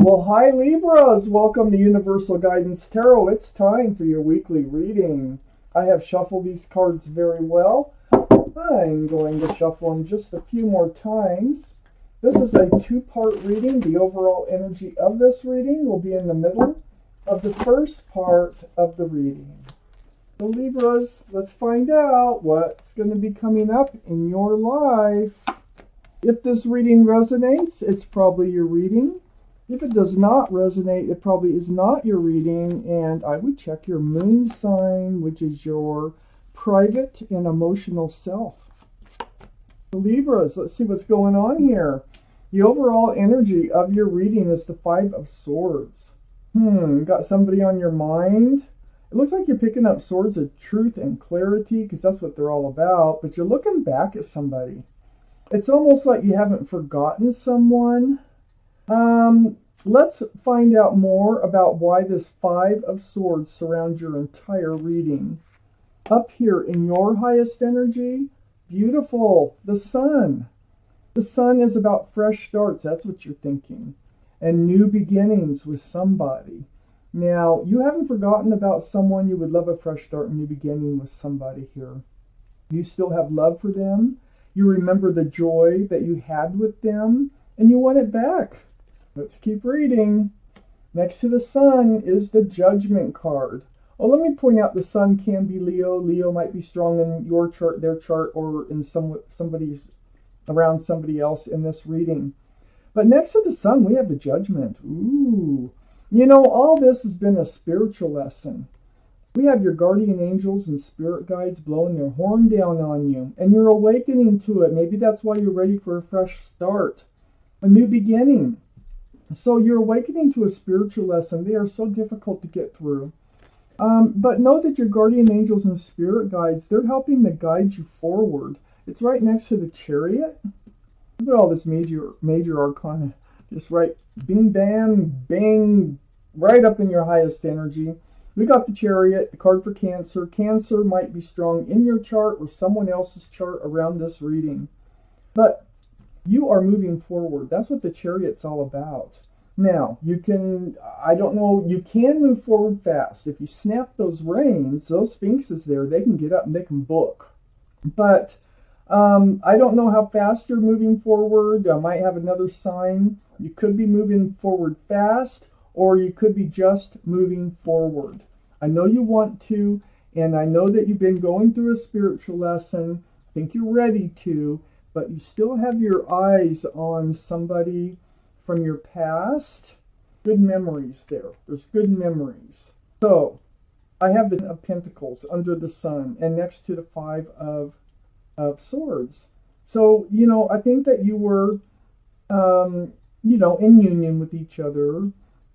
Well, hi Libras! Welcome to Universal Guidance Tarot. It's time for your weekly reading. I have shuffled these cards very well. I'm going to shuffle them just a few more times. This is a two-part reading. The overall energy of this reading will be in the middle of the first part of the reading. So Libras, let's find out what's going to be coming up in your life. If this reading resonates, it's probably your reading. If it does not resonate, it probably is not your reading, and I would check your moon sign, which is your private and emotional self. The Libras, let's see what's going on here. The overall energy of your reading is the Five of Swords. Got somebody on your mind? It looks like you're picking up swords of truth and clarity, because that's what they're all about, but you're looking back at somebody. It's almost like you haven't forgotten someone. Let's find out more about why this Five of Swords surrounds your entire reading. Up here in your highest energy, beautiful, the Sun. The Sun is about fresh starts, that's what you're thinking, and new beginnings with somebody. Now, you haven't forgotten about someone. You would love a fresh start and new beginning with somebody here. You still have love for them. You remember the joy that you had with them, and you want it back. Let's keep reading. Next to the Sun is the Judgment card. Oh, let me point out the Sun can be Leo. Leo might be strong in your chart, their chart, or in somebody's around somebody else in this reading. But next to the Sun, we have the Judgment. Ooh. You know, all this has been a spiritual lesson. We have your guardian angels and spirit guides blowing their horn down on you, and you're awakening to it. Maybe that's why you're ready for a fresh start, a new beginning. So you're awakening to a spiritual lesson. They are so difficult to get through. But know that your guardian angels and spirit guides, they're helping to guide you forward. It's right next to the Chariot. Look at all this major arcana. Just right, bing, bang, bang, right up in your highest energy. We got the Chariot, the card for Cancer. Cancer might be strong in your chart or someone else's chart around this reading. But you are moving forward. That's what the Chariot's all about. Now, you can move forward fast. If you snap those reins, those sphinxes there, they can get up and they can book. But I don't know how fast you're moving forward. I might have another sign. You could be moving forward fast, or you could be just moving forward. I know you want to, and I know that you've been going through a spiritual lesson. I think you're ready to, but you still have your eyes on somebody from your past. Good memories there. There's good memories. So, I have the of Pentacles under the Sun and next to the Five of Swords. So, you know, I think that you were, in union with each other.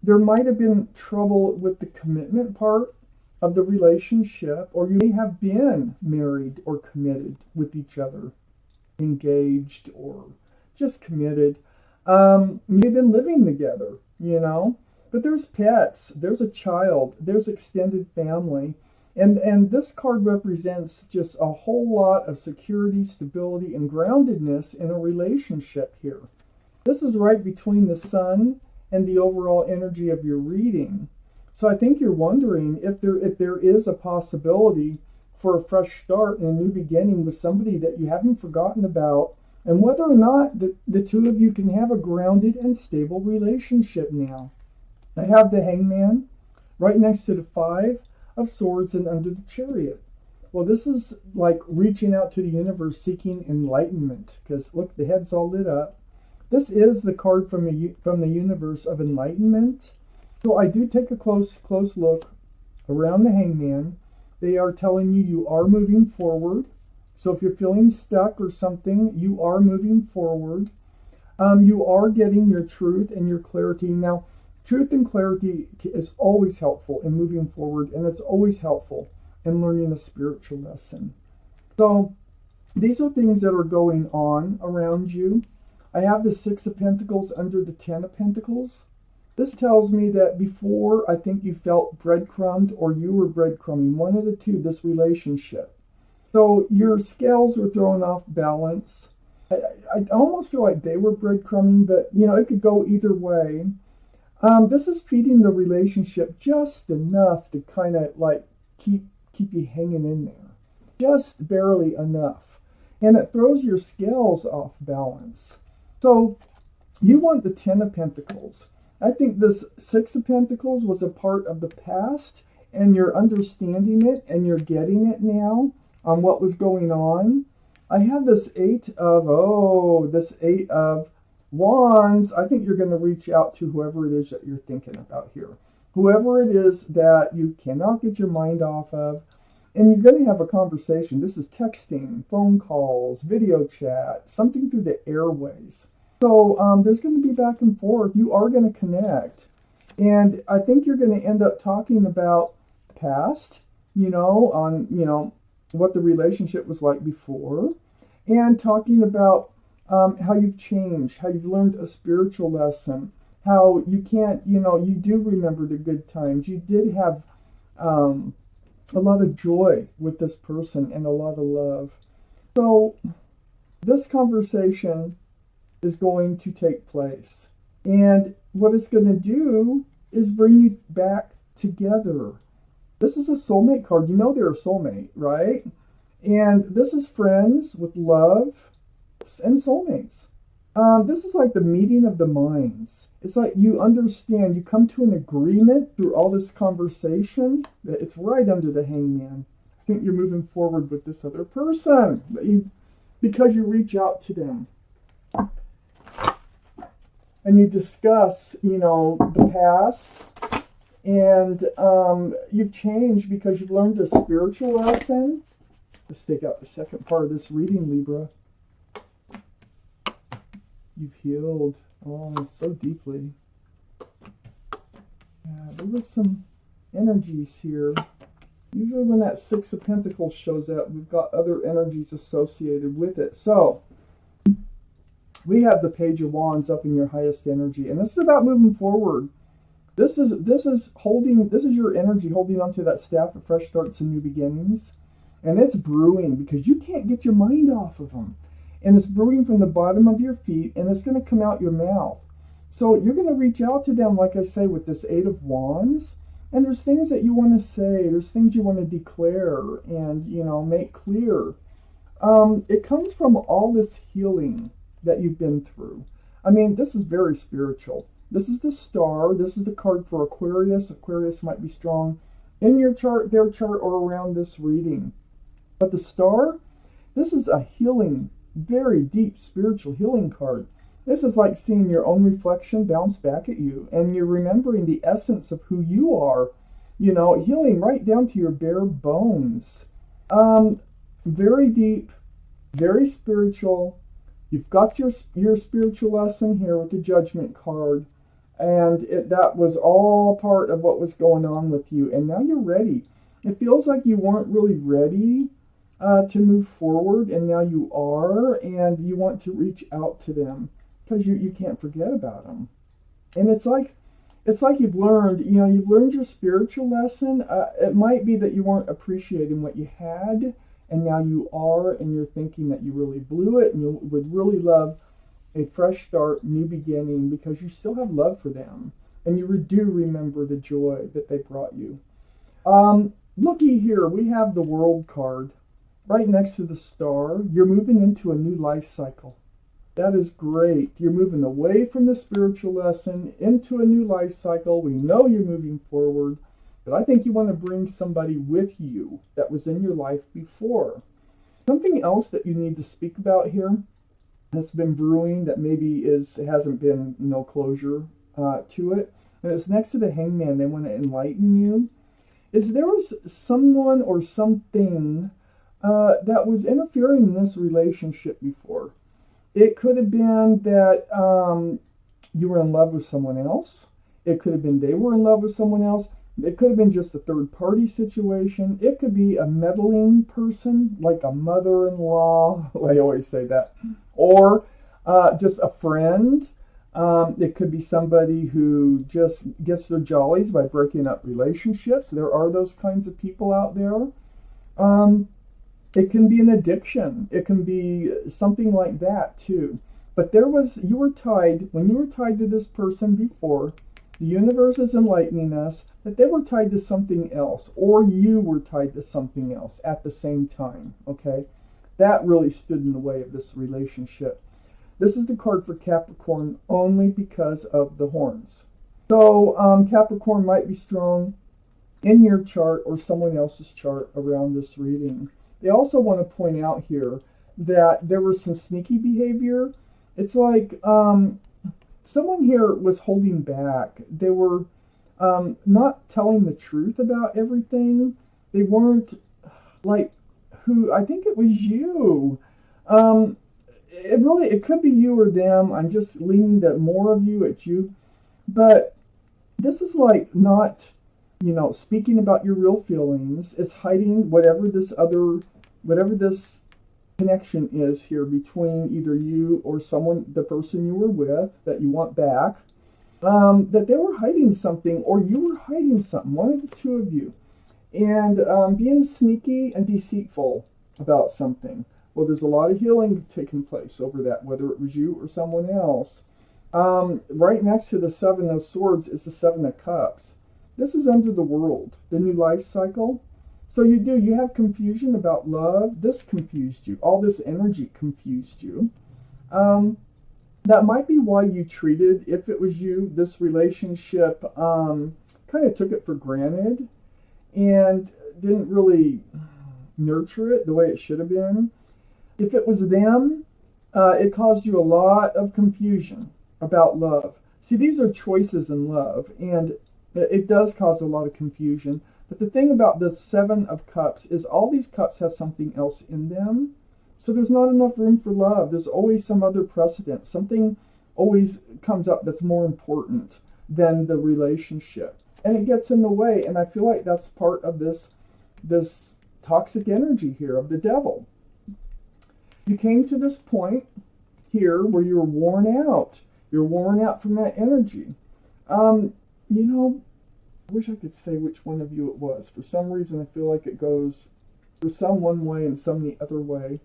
There might have been trouble with the commitment part of the relationship, or you may have been married or committed with each other, engaged or just committed. You've been living together, but there's pets, there's a child, there's extended family, and this card represents just a whole lot of security, stability, and groundedness in a relationship here. This is right between the Sun and the overall energy of your reading. So I think you're wondering if there is a possibility for a fresh start and a new beginning with somebody that you haven't forgotten about, and whether or not the two of you can have a grounded and stable relationship now. I have the Hangman right next to the Five of Swords and under the Chariot. Well, this is like reaching out to the universe, seeking enlightenment, because look, the head's all lit up. This is the card from the universe of enlightenment. So I do take a close look around the Hangman. They are telling you are moving forward. So if you're feeling stuck or something, you are moving forward. You are getting your truth and your clarity. Now, truth and clarity is always helpful in moving forward, and it's always helpful in learning a spiritual lesson. So these are things that are going on around you. I have the Six of Pentacles under the Ten of Pentacles. This tells me that before, I think you felt breadcrumbed or you were breadcrumbing, one of the two, this relationship. So your scales were thrown off balance. I almost feel like they were breadcrumbing, but it could go either way. This is feeding the relationship just enough to kind of like keep you hanging in there, just barely enough, and it throws your scales off balance. So you want the Ten of Pentacles. I think this Six of Pentacles was a part of the past, and you're understanding it and you're getting it now on what was going on. I have this Eight of Wands. I think you're going to reach out to whoever it is that you're thinking about here. Whoever it is that you cannot get your mind off of, and you're going to have a conversation. This is texting, phone calls, video chat, something through the airways. So there's going to be back and forth. You are going to connect. And I think you're going to end up talking about past, what the relationship was like before, and talking about how you've changed, how you've learned a spiritual lesson, how you can't, you do remember the good times. You did have a lot of joy with this person and a lot of love. So this conversation is going to take place. And what it's going to do is bring you back together. This is a soulmate card. You know they're a soulmate, right? And this is friends with love and soulmates. This is like the meeting of the minds. It's like you understand, you come to an agreement through all this conversation that it's right under the hangman. I think you're moving forward with this other person because you reach out to them. And you discuss, the past, and you've changed because you've learned a spiritual lesson. Let's take out the second part of this reading, Libra. You've healed, so deeply. There was some energies here. Usually when that Six of Pentacles shows up, we've got other energies associated with it. So we have the Page of Wands up in your highest energy, and this is about moving forward. This is your energy holding onto that staff of fresh starts and new beginnings, and it's brewing because you can't get your mind off of them, and it's brewing from the bottom of your feet, and it's going to come out your mouth. So you're going to reach out to them, like I say, with this Eight of Wands, and there's things that you want to say, there's things you want to declare and make clear. It comes from all this healing that you've been through. I mean, this is very spiritual. This is the Star. This is the card for Aquarius. Aquarius might be strong in your chart, their chart, or around this reading. But the Star, this is a healing, very deep spiritual healing card. This is like seeing your own reflection bounce back at you, and you're remembering the essence of who you are, healing right down to your bare bones. Very deep, very spiritual. You've got your spiritual lesson here with the Judgment card, and that was all part of what was going on with you, and now you're ready. It feels like you weren't really ready to move forward, and now you are, and you want to reach out to them because you can't forget about them. And it's like you've learned, you've learned your spiritual lesson. It might be that you weren't appreciating what you had, and now you are, and you're thinking that you really blew it, and you would really love a fresh start, new beginning, because you still have love for them, and you do remember the joy that they brought you. Looky here, we have the World card right next to the Star. You're moving into a new life cycle. That is great. You're moving away from the spiritual lesson into a new life cycle. We know you're moving forward. But I think you want to bring somebody with you that was in your life before. Something else that you need to speak about here that's been brewing that maybe hasn't been no closure to it. And it's next to the Hangman. They want to enlighten you. Is there was someone or something that was interfering in this relationship before? It could have been that you were in love with someone else. It could have been they were in love with someone else. It could have been just a third-party situation. It could be a meddling person, like a mother-in-law. I always say that. Or just a friend. It could be somebody who just gets their jollies by breaking up relationships. There are those kinds of people out there. It can be an addiction. It can be something like that, too. But when you were tied to this person before, The universe is enlightening us that they were tied to something else, or you were tied to something else at the same time, okay? That really stood in the way of this relationship. This is the card for Capricorn only because of the horns. So Capricorn might be strong in your chart or someone else's chart around this reading. They also want to point out here that there was some sneaky behavior. It's like someone here was holding back. They were not telling the truth about everything. They weren't like who, I think it was you. It could be you or them. I'm just leaning that more of you at you. But this is like not, speaking about your real feelings. It's hiding whatever this connection is here between either you or the person you were with that you want back. That they were hiding something, or you were hiding something, one of the two of you. And being sneaky and deceitful about something. Well, there's a lot of healing taking place over that, whether it was you or someone else. Right next to the Seven of Swords is the Seven of Cups. This is under the world, the new life cycle. So you have confusion about love. This confused you. All this energy confused you. That might be why you treated, if it was you, this relationship, kind of took it for granted and didn't really nurture it the way it should have been. If it was them, it caused you a lot of confusion about love. See, these are choices in love, and it does cause a lot of confusion. But the thing about the Seven of Cups is all these cups have something else in them. So there's not enough room for love. There's always some other precedent. Something always comes up that's more important than the relationship. And it gets in the way. And I feel like that's part of this toxic energy here of the devil. You came to this point here where you're worn out. You're worn out from that energy. I wish I could say which one of you it was. For some reason, I feel like it goes for some one way and some the other way.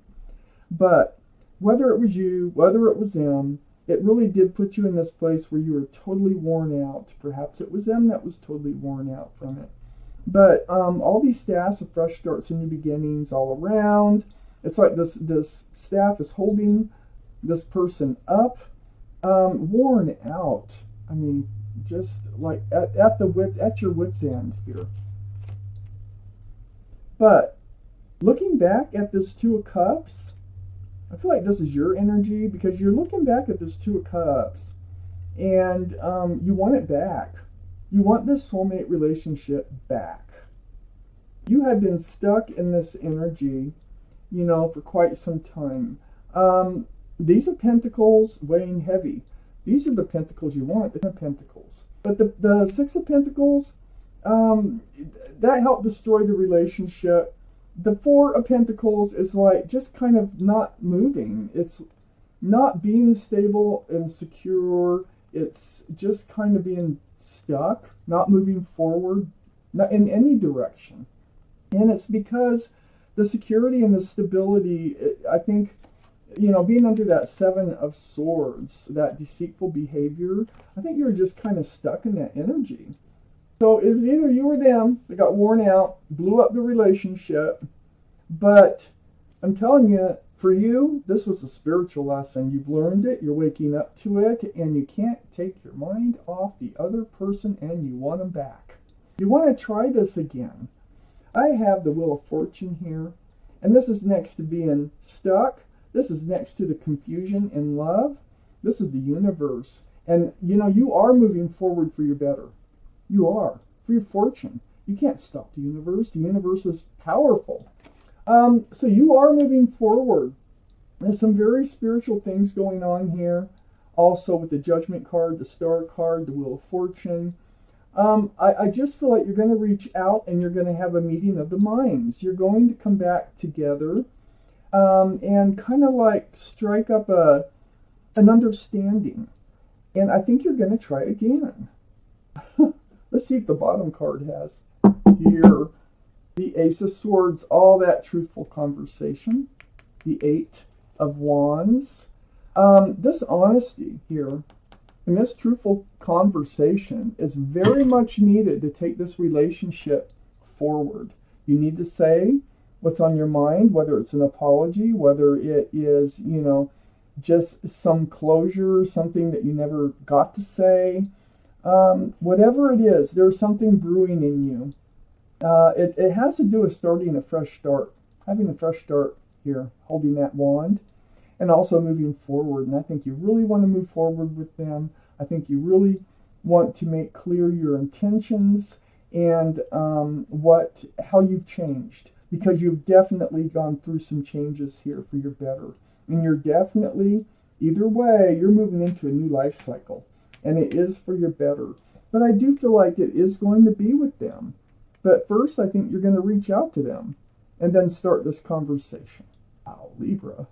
But whether it was you, whether it was them, it really did put you in this place where you were totally worn out. Perhaps it was them that was totally worn out from it. But all these staffs of fresh starts and new beginnings all around. It's like this staff is holding this person up, worn out. I mean, just like at your wit's end here. But looking back at this Two of Cups, I feel like this is your energy because you're looking back at this Two of Cups and you want it back. You want this soulmate relationship back. You had been stuck in this energy, for quite some time. These are pentacles weighing heavy. These are the pentacles you want, the pentacles. But the Six of Pentacles, that helped destroy the relationship. The Four of Pentacles is like just kind of not moving. It's not being stable and secure. It's just kind of being stuck, not moving forward, not in any direction. And it's because the security and the stability, I think, being under that Seven of Swords, that deceitful behavior, I think you're just kind of stuck in that energy. So it was either you or them that got worn out, blew up the relationship. But I'm telling you, for you, this was a spiritual lesson. You've learned it, you're waking up to it, and you can't take your mind off the other person, and you want them back. You want to try this again. I have the Wheel of Fortune here, and this is next to being stuck. This is next to the confusion in love. This is the universe. And, you are moving forward for your better. You are. For your fortune. You can't stop the universe. The universe is powerful. So you are moving forward. There's some very spiritual things going on here. Also with the Judgment card, the Star card, the Wheel of Fortune. I just feel like you're going to reach out and you're going to have a meeting of the minds. You're going to come back together. And kind of like strike up an understanding. And I think you're going to try again. Let's see if the bottom card has here the Ace of Swords, all that truthful conversation. The Eight of Wands. This honesty here And this truthful conversation is very much needed to take this relationship forward. You need to say what's on your mind, whether it's an apology, whether it is, just some closure, something that you never got to say. Whatever it is, there's something brewing in you. It has to do with starting a fresh start, having a fresh start here, holding that wand, and also moving forward. And I think you really want to move forward with them. I think you really want to make clear your intentions and how you've changed, because you've definitely gone through some changes here for your better. And you're definitely, either way, you're moving into a new life cycle, and it is for your better. But I do feel like it is going to be with them. But first, I think you're going to reach out to them and then start this conversation. Wow, Libra.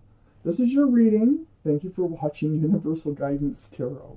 This is your reading. Thank you for watching Universal Guidance Tarot.